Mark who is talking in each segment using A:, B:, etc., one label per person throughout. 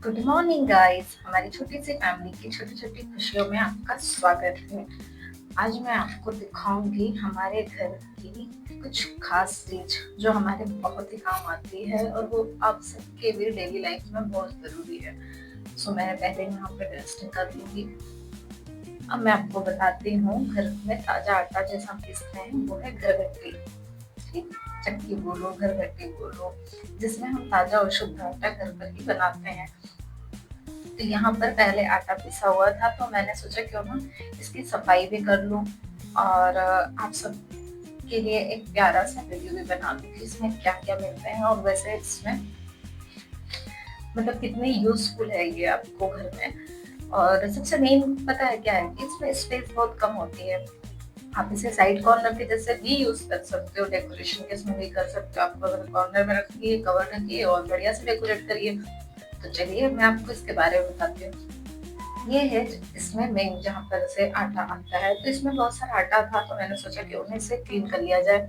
A: Good morning guys. हमारी छोटी सी family की छोटी छोटी खुशियों में आपका स्वागत है। आज मैं आपको दिखाऊंगी हमारे घर की कुछ खास चीज जो हमारे बहुत ही काम आती है और वो आप सबके भी डेली लाइफ में बहुत जरूरी है। सो मैं पहले यहाँ पे डस्टिंग कर लूंगी। अब मैं आपको बताती हूँ, घर में ताजा आटा जैसा हम पीसते हैं वो है घरगट्टी। ठीक, चक्की बोलो घरगट्टी बोलो, जिसमें हम ताजा और शुद्ध आटा घर पर ही बनाते हैं। तो यहाँ पर पहले आटा पिसा हुआ था तो मैंने सोचा क्यों ना इसकी सफाई भी कर लूं और आप सब के लिए एक प्यारा सा वीडियो भी बना दूं कि इसमें क्या क्या मिलते हैं और वैसे इसमें मतलब कितने यूजफुल है ये आपको घर में। और सबसे मेन पता है क्या है कि इसमें स्पेस बहुत कम होती है। आप इसे साइड कॉर्नर के जैसे भी यूज कर सकते हो, डेकोरेशन के इसमें भी कर सकते हो। आप अगर कॉर्नर में रखिए, कवर रखिए और बढ़िया से डेकोरेट करिए। तो चलिए मैं आपको इसके बारे में बताती हूँ। ये है इसमें मेन जहाँ पर से आटा आता है। तो इसमें बहुत सारा आटा था तो मैंने सोचा कि उन्हें से क्लीन कर लिया जाए।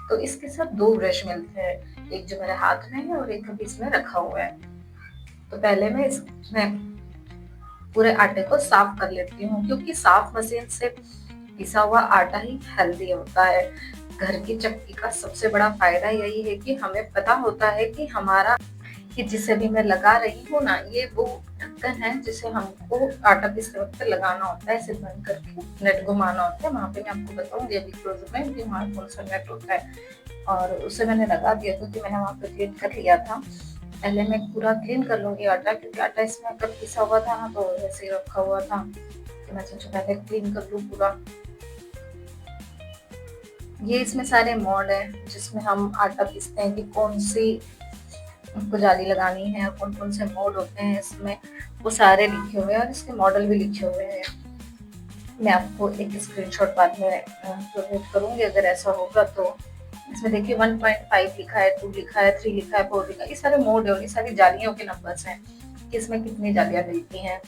A: तो इसके साथ दो ब्रश मिलते हैं, एक जो मेरे हाथ में है और एक अभी इसमें रखा हुआ है। तो पहले मैं इसमें पूरे आटे को साफ कर लेती हूँ, क्योंकि साफ मशीन से पिसा हुआ आटा ही हेल्दी होता है। घर की चक्की का सबसे बड़ा फायदा यही है कि हमें पता होता है कि हमारा कि जिसे भी मैं लगा रही हूँ ना, ये वो ढक्कन है जिसे हमको आटा पीसते वक्त लगाना होता है। इसे बंद करके नेट घुमाना होता है। वहां पे मैं आपको बताऊंगी अभी क्लोज में कि वहाँ कौन सा नेट होता है। और उसे मैंने लगा दिया क्योंकि मैंने वहां पे क्लीन कर लिया था। पहले मैं पूरा क्लीन कर लूंगी आटा, क्योंकि आटा इसमें अगर पिसा हुआ था ना तो वैसे ही रखा हुआ था। तो मैं सोचा पहले क्लीन कर लूँ पूरा। ये इसमें सारे मोड है जिसमें हम आटा पीसते हैं कि कौन सी हमको जाली लगानी है, कौन कौन से मोड होते हैं इसमें, वो सारे लिखे हुए हैं और इसके मॉडल भी लिखे हुए हैं। मैं आपको एक स्क्रीनशॉट बाद में प्रोवाइड करूंगी अगर ऐसा होगा तो। इसमें देखिए 1.5 लिखा है, 2 लिखा है, 3 लिखा है, 4 लिखा है। ये सारे मोड है और ये सारी जालियों के नंबर्स हैं कि इसमें कितनी जालियां मिलती हैं।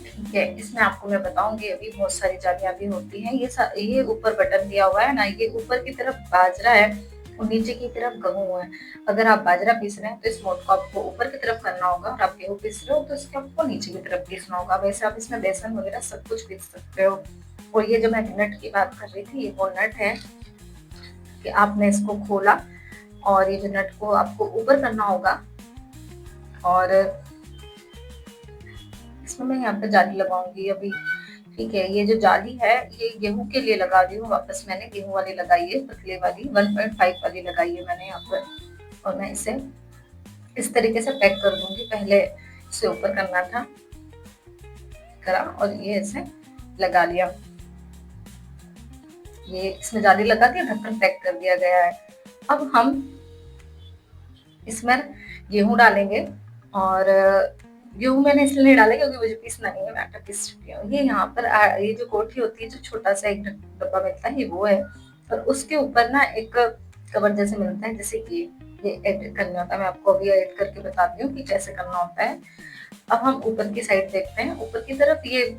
A: ठीक है, इसमें आपको मैं बताऊंगी अभी बहुत सारी जालियां भी होती हैं। ये ऊपर बटन दिया हुआ है ना, ये ऊपर की तरफ बाजरा है और नीचे की तरफ गेहूं है। अगर आप बाजरा पीस रहे हैं तो इस मोड को आपको ऊपर की तरफ करना होगा, और आप गेहूं पीस रहे हो तो इसको आपको नीचे की तरफ पीसना होगा। वैसे आप इसमें बेसन वगैरह सब कुछ पीस सकते हो। और ये जो मैं नट की बात कर रही थी, ये वो नट है कि आपने इसको खोला और ये जो नट को आपको ऊपर करना होगा। और इसमें मैं यहाँ पे जाली लगाऊंगी अभी। ठीक है, ये जो जाली है ये गेहूं के लिए लगा दी हूँ वापस। मैंने गेहूं वाली लगाई है, पतले वाली 1.5 वाली लगाई है मैंने यहाँ पर। और मैं इसे इस तरीके से पैक कर दूंगी। पहले इसे ऊपर करना था, करा और ये इसे लगा लिया। ये इसमें जाली लगा के ढक्कन पैक कर दिया गया है। अब हम इसमें गेहूं डालेंगे। और गेहूं मैंने इसलिए नहीं डाला क्योंकि मुझे पीसना नहीं है, मैं आटा पीस चुकी हूँ। ये यहाँ पर ये जो कोठी होती है, जो छोटा सा एक डब्बा मिलता है, ये वो है। और उसके ऊपर ना एक कवर जैसे मिलता है, जैसे कि ये ऐड करना होता है। मैं आपको अभी ऐड करके बताती हूँ कि कैसे करना होता है। अब हम ऊपर की साइड देखते हैं। ऊपर की तरफ ये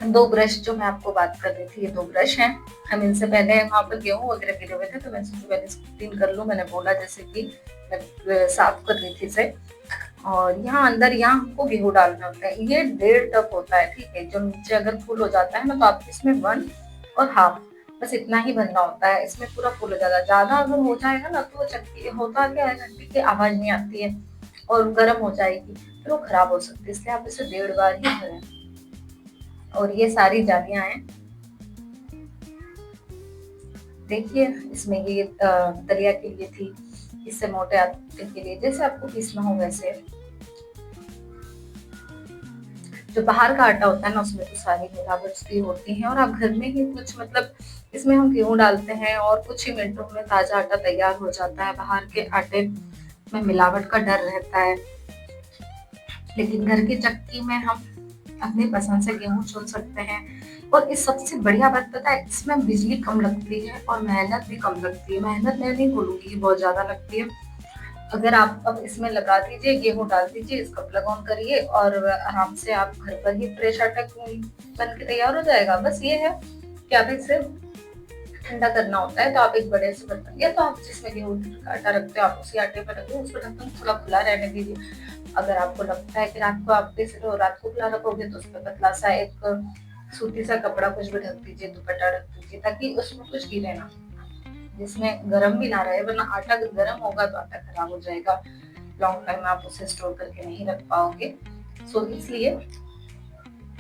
A: दो ब्रश जो मैं आपको बात कर रही थी, ये दो ब्रश हैं। हम इनसे पहले वहां पर गेहूं वगैरह गिरे हुए थे तो मैं सोचा पहले इसको क्लीन कर लूं। मैंने बोला जैसे कि मैं साफ कर रही थी इसे। और यहाँ अंदर यहाँ हमको गेहूं डालना होता है। ये 1.5 टप होता है। ठीक है, जो नीचे अगर फुल हो जाता है ना तो आप इसमें 1 और हाफ, बस इतना ही भरना होता है। इसमें पूरा फुल हो जाता है। ज्यादा अगर हो जाएगा ना तो चक्की होता क्या है, चक्की की आवाज नहीं आती है और गर्म हो जाएगी, फिर वो खराब हो सकती है। इसलिए आप इसे 1.5 बार ही भरें। और ये सारी जालियां हैं, देखिए इसमें ये दलिया के लिए थी, इससे मोटे आटे के लिए, जैसे आपको पीसना हो वैसे। जो बाहर का आटा होता है ना उसमें तो सारी मिलावट भी होती है। और आप घर में ही कुछ मतलब इसमें हम गेहूं डालते हैं और कुछ ही मिनटों में ताजा आटा तैयार हो जाता है। बाहर के आटे में मिलावट का डर रहता है, लेकिन घर की चक्की में हम अपनी पसंद से गेहूं चुन सकते हैं। और इस सबसे बढ़िया बात पता है, इसमें बिजली कम लगती है और मेहनत भी कम लगती है। मेहनत मैं नहीं बोलूंगी कि बहुत ज्यादा लगती है। अगर आप अब इसमें लगा दीजिए, गेहूं डाल दीजिए, इसका प्लग ऑन करिए और आराम से आप घर पर ही फ्रेश आटा बन के तैयार हो जाएगा। बस ये है कि आप इसे ठंडा करना होता है। तो आप एक बड़े से बर्तन या तो आप जिसमें गेहूं का आटा रखते हो आप उसी आटे पर रखिए, उसको ढक्कन थोड़ा खुला रहने दीजिए। अगर आपको लगता है कि रात को आप रात को खुला रखोगे तो उस पर पतला सा एक सूती सा कपड़ा कुछ भी ढक दीजिए, दुपट्टा ढक दीजिए, ताकि उसमें कुछ गिरे ना, जिसमें गर्म भी ना रहे, वरना आटा अगर गर्म होगा तो आटा खराब हो जाएगा, लॉन्ग टाइम आप उसे स्टोर करके नहीं रख पाओगे। सो इसलिए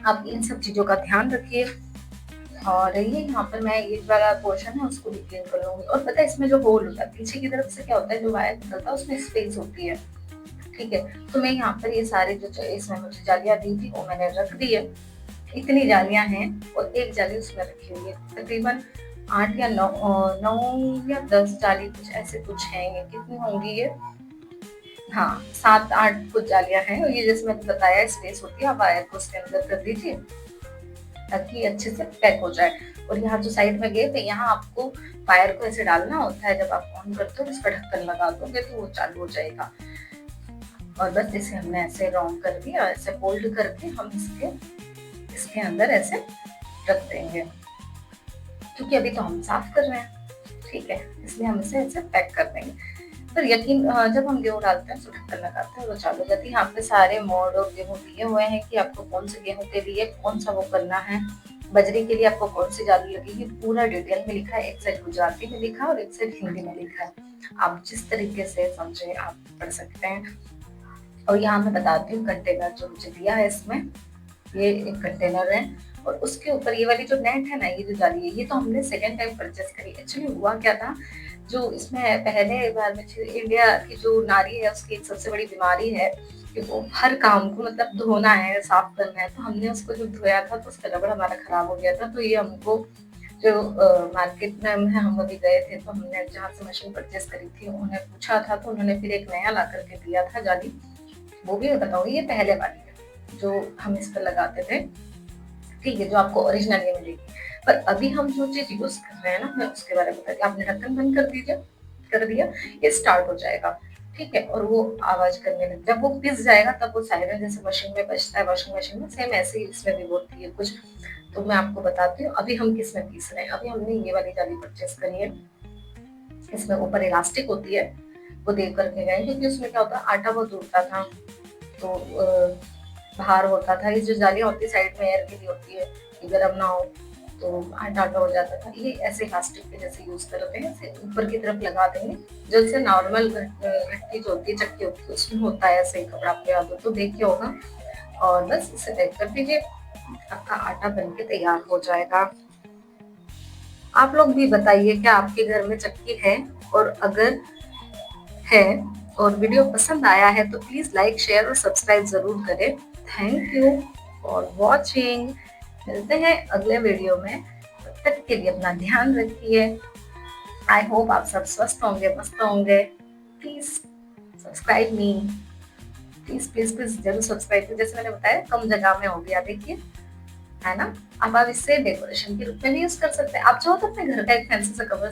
A: आप इन सब चीजों का ध्यान रखिए। और ये यहाँ पर मैं ये वाला पोर्शन है उसको भी क्लीन कर लूंगी। और पता है इसमें जो होल होता है पीछे की तरफ से क्या होता है, जो वायर निकलता है उसमें स्पेस होती है, ठीक है। तो मैं यहाँ पर ये सारे जो इसमें मुझे जालियां दी थी वो मैंने रख दी है। इतनी जालियां हैं और एक जाली उसमें रखी हुई है, तकरीबन 8 या 9 या 10 जाली कुछ ऐसे कुछ है। ये कितनी होंगी ये, हाँ 7-8 कुछ जालियां हैं। और ये जैसे मैंने बताया स्पेस होती है, आप वायर को उसके अंदर कर दीजिए ताकि अच्छे से पैक हो जाए। और यहाँ जो साइड में गए थे यहाँ आपको वायर को ऐसे डालना होता है, जब आप ऑन करते हो इसका ढक्कन लगा दोगे तो वो चालू हो जाएगा। और बस इसे हमने ऐसे राउंड कर दिया, ऐसे फोल्ड करके हम इसके अंदर ऐसे रख देंगे, क्योंकि अभी तो हम साफ कर रहे हैं, ठीक है, इसलिए हम इसे ऐसे पैक कर देंगे। पर यकीन जब हम गेहूँ डालते हैं तो ढक्कन लगाते हैं वो चालू हो जाती है। यहाँ पे सारे मोड और गेहूँ दिए हुए हैं कि आपको कौन से गेहूँ के लिए कौन सा वो करना है, बजरी के लिए आपको कौन सी जाली लगेगी, पूरा डिटेल में लिखा है। एक साइड गुजराती में लिखा है और एक साइड हिंदी में लिखा है, आप जिस तरीके से समझे आप पढ़ सकते हैं। और यहाँ मैं बताती हूँ कंटेनर जो मुझे दिया है, इसमें ये एक कंटेनर है और उसके ऊपर ये वाली जो नेट है ना, ये जो जाली है, ये तो हमने सेकेंड टाइम परचेस करी। एक्चुअली हुआ क्या था, जो इसमें पहले बार में इंडिया की जो नारी है उसकी एक सबसे बड़ी बीमारी है कि वो हर काम को मतलब धोना है, साफ करना है। तो हमने उसको जब धोया था तो उसका रबड़ हमारा खराब हो गया था। तो ये हमको जो मार्केट में हम अभी गए थे तो हमने जहाँ से मशीन परचेस करी थी उन्हें पूछा था, तो उन्होंने फिर एक नया ला करके दिया था जाली। वो भी मैं बताऊंगी, ये पहले वाली है जो हम इस पर लगाते थे, ठीक है, जो आपको ओरिजिनल ये मिलेगी। पर अभी हम जो चीज यूज कर रहे हैं ना, मैं उसके बारे में बताती हूँ। आपने ढक्कन बंद कर दीजिए, कर दिया, ये स्टार्ट हो जाएगा, ठीक है। और वो आवाज करने लग, जब वो पिस जाएगा तब वो सायरन जैसे मशीन में बजता है, वॉशिंग मशीन में, सेम ऐसे ही इसमें भी होती है कुछ। तो मैं आपको बताती हूँ अभी हम किस में पीस रहे हैं। अभी हमने ये वाली जाली परचेस करी है, इसमें ऊपर इलास्टिक होती है, वो देख करके गए, क्योंकि उसमें क्या होता है आटा बहुत उड़ता था तो बाहर होता था। ये जो जालियां होती है साइड में एयर के लिए होती है कि गर्म ना हो तो आटा आटा हो जाता था। ये ऐसे प्लास्टिक के जैसे यूज करते हैं, ऐसे ऊपर की तरफ लगा देंगे, जैसे नॉर्मल घट्टी जो होती है चक्की होती है उसमें होता है ऐसे ही, कपड़ा पे याद हो तो देखिए होगा। और बस इसे पैक कर दीजिए, आपका आटा बनके तैयार हो जाएगा। आप लोग भी बताइए क्या आपके घर में चक्की है, और अगर है और वीडियो पसंद आया है तो प्लीज लाइक शेयर और सब्सक्राइब जरूर करें। Thank you for watching. मिलते हैं अगले वीडियो में, तब तक के लिए अपना ध्यान रखिए। आई होप आप सब स्वस्थ होंगे, मस्त होंगे। Please subscribe me, please please please जरूर सब्सक्राइब करें। जैसे मैंने बताया कम जगह में हो गया, देखिए, है ना। अब आप इससे डेकोरेशन के रूप में भी यूज कर सकते हैं। आप चाहो तो अपने घर का एक फैंसी सा कवर